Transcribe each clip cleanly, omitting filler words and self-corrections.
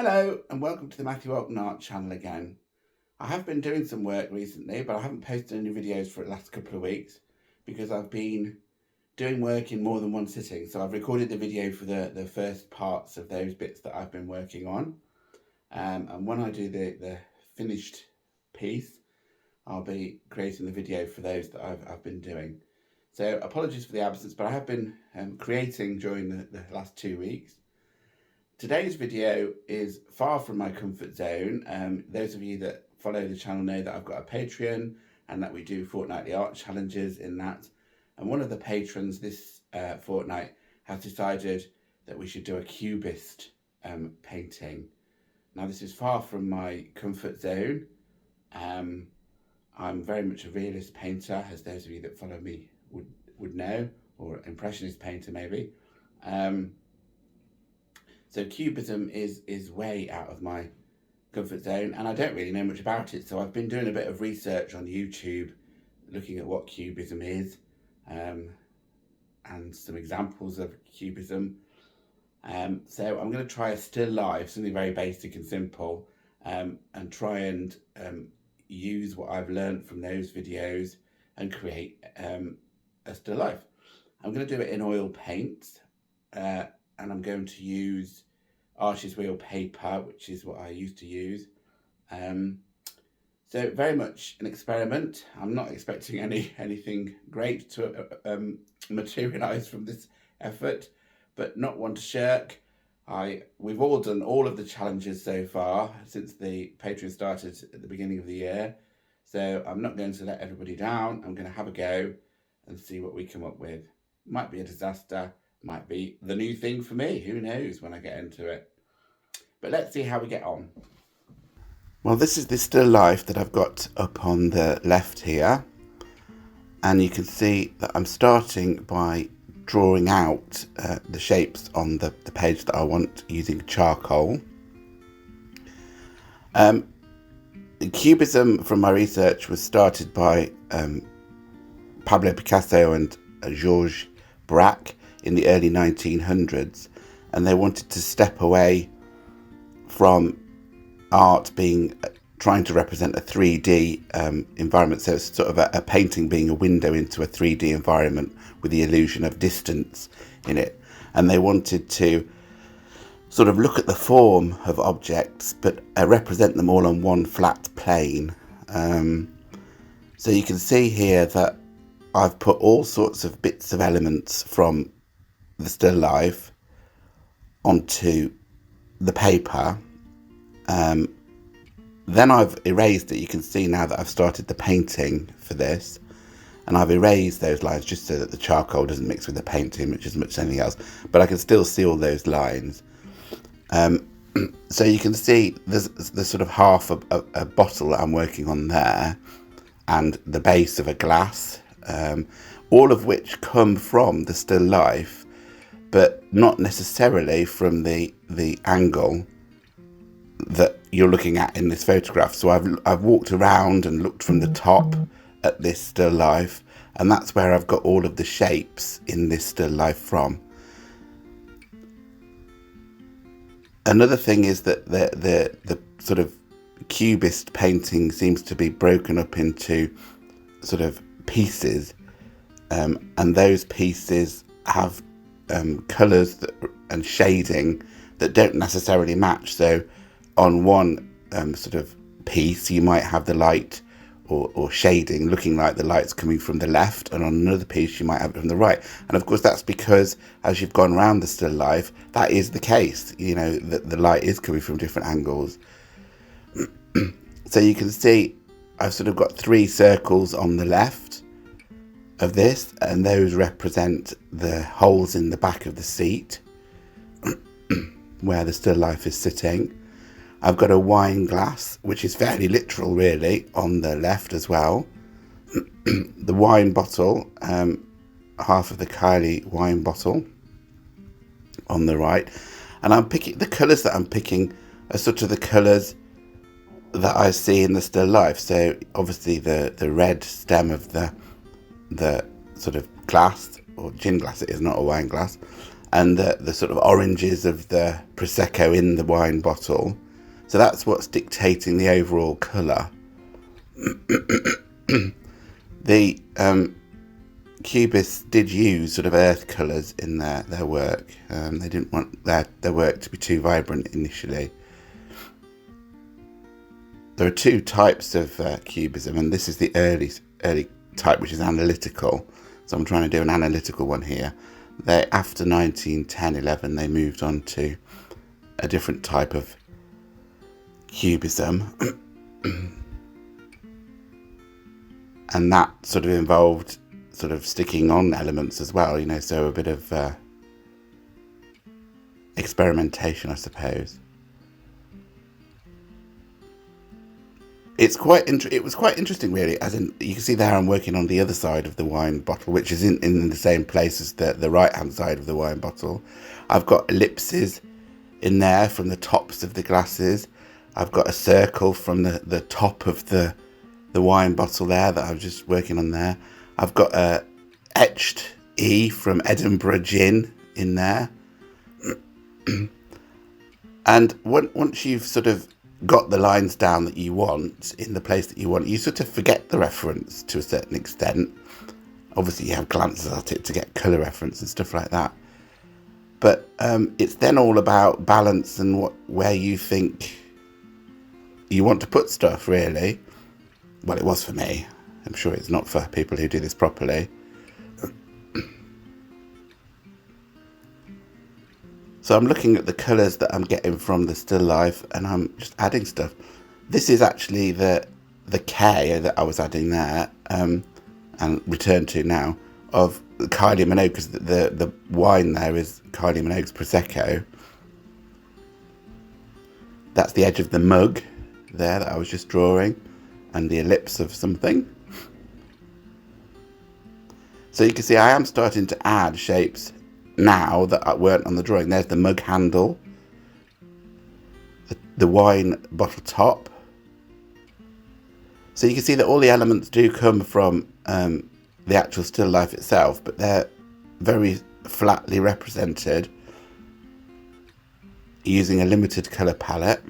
Hello and welcome to the Matthew Allton Art channel again. I have been doing some work recently, but I haven't posted any videos for the last couple of weeks because I've been doing work in more than one sitting. So I've recorded the video for the first parts of those bits that I've been working on. And when I do the finished piece, I'll be creating the video for those that I've been doing. So apologies for the absence, but I have been creating during the last 2 weeks. Today's video is far from my comfort zone. Those of you that follow the channel know that I've got a Patreon and that we do fortnightly art challenges in that. And one of the patrons this fortnight has decided that we should do a Cubist painting. Now this is far from my comfort zone. I'm very much a realist painter, as those of you that follow me would know, or impressionist painter maybe. So Cubism is way out of my comfort zone, and I don't really know much about it. So I've been doing a bit of research on YouTube, looking at what Cubism is, and some examples of Cubism. So I'm going to try a still life, something very basic and simple, and try and use what I've learned from those videos and create a still life. I'm going to do it in oil paints. And I'm going to use Arches Wheel paper, which is what I used to use. So very much an experiment. I'm not expecting anything great to materialise from this effort, but not one to shirk. We've all done all of the challenges so far since the Patreon started at the beginning of the year. So I'm not going to let everybody down. I'm going to have a go and see what we come up with. Might be a disaster. Might be the new thing for me, who knows when I get into it. But let's see how we get on. Well, this is the still life that I've got up on the left here. And you can see that I'm starting by drawing out the shapes on the page that I want using charcoal. Cubism, from my research, was started by Pablo Picasso and Georges Braque in the early 1900s, and they wanted to step away from art trying to represent a 3D environment. So it's sort of a painting being a window into a 3D environment with the illusion of distance in it. And they wanted to sort of look at the form of objects, but represent them all on one flat plane. So you can see here that I've put all sorts of bits of elements from the still life onto the paper. Then I've erased it. You can see now that I've started the painting for this, and I've erased those lines just so that the charcoal doesn't mix with the paint too much as much as anything else, but I can still see all those lines. So you can see there's sort of half a bottle that I'm working on there, and the base of a glass, all of which come from the still life, but not necessarily from the angle that you're looking at in this photograph. So I've walked around and looked from the top at this still life, and that's where I've got all of the shapes in this still life from. Another thing is that the sort of cubist painting seems to be broken up into sort of pieces, and those pieces have colours and shading that don't necessarily match. So on one sort of piece you might have the light or shading looking like the light's coming from the left, and on another piece you might have it from the right. And of course that's because as you've gone around the still life, that is the case, you know, that the light is coming from different angles. So you can see I've sort of got 3 circles on the left of this, and those represent the holes in the back of the seat where the still life is sitting. I've got a wine glass, which is fairly literal really, on the left as well. The wine bottle, half of the Kylie wine bottle on the right. And I'm picking, the colours that I'm picking are sort of the colours that I see in the still life. So obviously the red stem of the sort of glass, or gin glass it is, not a wine glass. and the sort of oranges of the Prosecco in the wine bottle. So that's what's dictating the overall colour. The Cubists did use sort of earth colours in their work. They didn't want their work to be too vibrant initially. There are two types of Cubism, and this is the early type, which is analytical. So I'm trying to do an analytical one here. After 1910-11, they moved on to a different type of Cubism. And that sort of involved sort of sticking on elements as well, you know, so a bit of experimentation, I suppose. It was quite interesting, really, as in, you can see there I'm working on the other side of the wine bottle, which is in the same place as the right-hand side of the wine bottle. I've got ellipses in there from the tops of the glasses. I've got a circle from the top of the wine bottle there that I was just working on there. I've got a etched E from Edinburgh Gin in there. And once you've sort of got the lines down that you want in the place that you want, you sort of forget the reference to a certain extent. Obviously you have glances at it to get colour reference and stuff like that, but it's then all about balance and where you think you want to put stuff, really. Well, it was for me. I'm sure it's not for people who do this properly. So I'm looking at the colours that I'm getting from the still life, and I'm just adding stuff. This is actually the K that I was adding there, and return to now, of Kylie Minogue, because the wine there is Kylie Minogue's Prosecco. That's the edge of the mug there that I was just drawing, and the ellipse of something. So you can see I am starting to add shapes now that weren't on the drawing. There's the mug handle, the wine bottle top. So you can see that all the elements do come from the actual still life itself, but they're very flatly represented using a limited colour palette.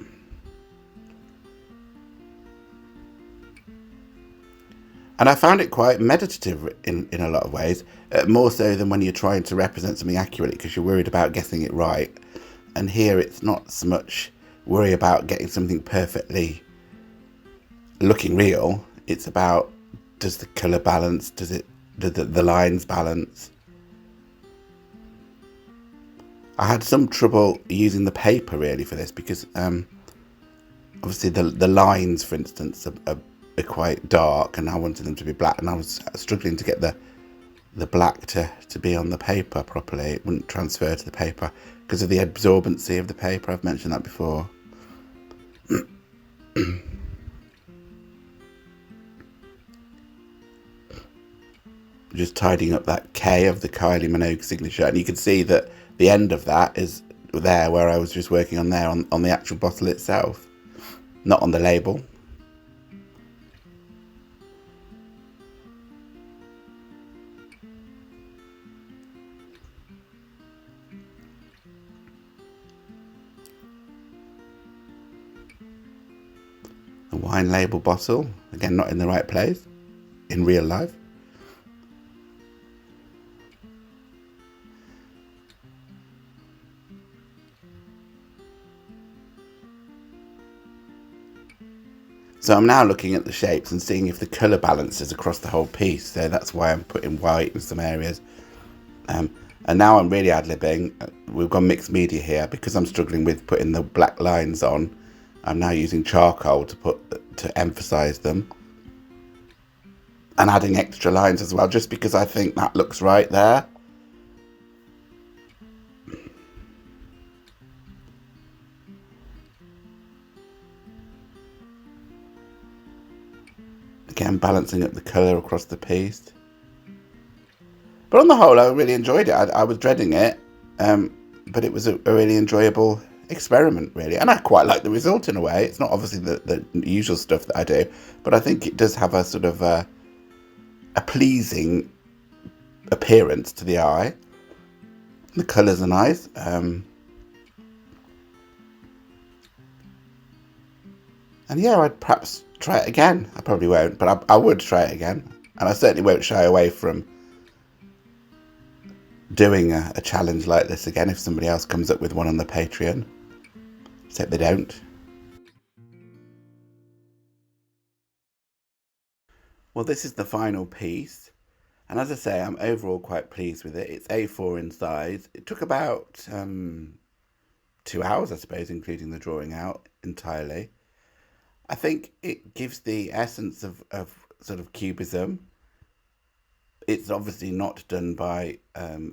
And I found it quite meditative in a lot of ways, more so than when you're trying to represent something accurately because you're worried about getting it right. And here it's not so much worry about getting something perfectly looking real. It's about, does the colour balance, does the lines balance? I had some trouble using the paper really for this because obviously the lines, for instance, are quite dark, and I wanted them to be black, and I was struggling to get the black to be on the paper properly. It wouldn't transfer to the paper because of the absorbency of the paper. I've mentioned that before. Just tidying up that K of the Kylie Minogue signature, and you can see that the end of that is there where I was just working on there on the actual bottle itself, not on the label. A wine label bottle, again not in the right place in real life. So I'm now looking at the shapes and seeing if the colour balances across the whole piece. So that's why I'm putting white in some areas. And now I'm really ad-libbing. We've got mixed media here because I'm struggling with putting the black lines on. I'm now using charcoal to emphasise them. And adding extra lines as well, just because I think that looks right there. Again, balancing up the colour across the piece. But on the whole, I really enjoyed it. I was dreading it, but it was a really enjoyable experiment, really. And I quite like the result in a way. It's not obviously the usual stuff that I do, but I think it does have a sort of a pleasing appearance to the eye. The colours are nice. And yeah, I'd perhaps try it again. I probably won't, but I would try it again. And I certainly won't shy away from doing a challenge like this again if somebody else comes up with one on the Patreon. Except they don't. Well, this is the final piece. And as I say, I'm overall quite pleased with it. It's A4 in size. It took about 2 hours, I suppose, including the drawing out entirely. I think it gives the essence of sort of Cubism. It's obviously not done by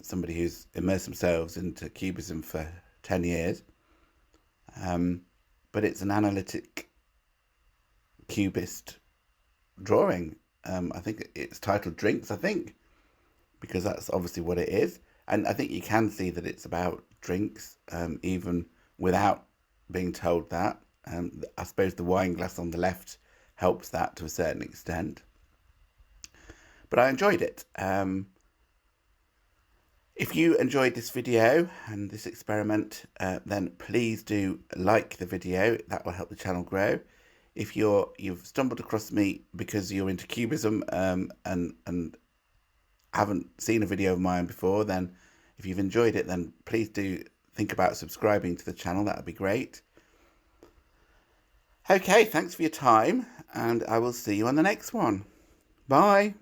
somebody who's immersed themselves into Cubism for 10 years. But it's an analytic Cubist drawing. I think it's titled Drinks, I think, because that's obviously what it is. And I think you can see that it's about drinks, even without being told that. I suppose the wine glass on the left helps that to a certain extent. But I enjoyed it. If you enjoyed this video and this experiment, then please do like the video. That will help the channel grow. If you've stumbled across me because you're into Cubism and haven't seen a video of mine before, then if you've enjoyed it, then please do think about subscribing to the channel. That would be great. Okay, thanks for your time, and I will see you on the next one. Bye.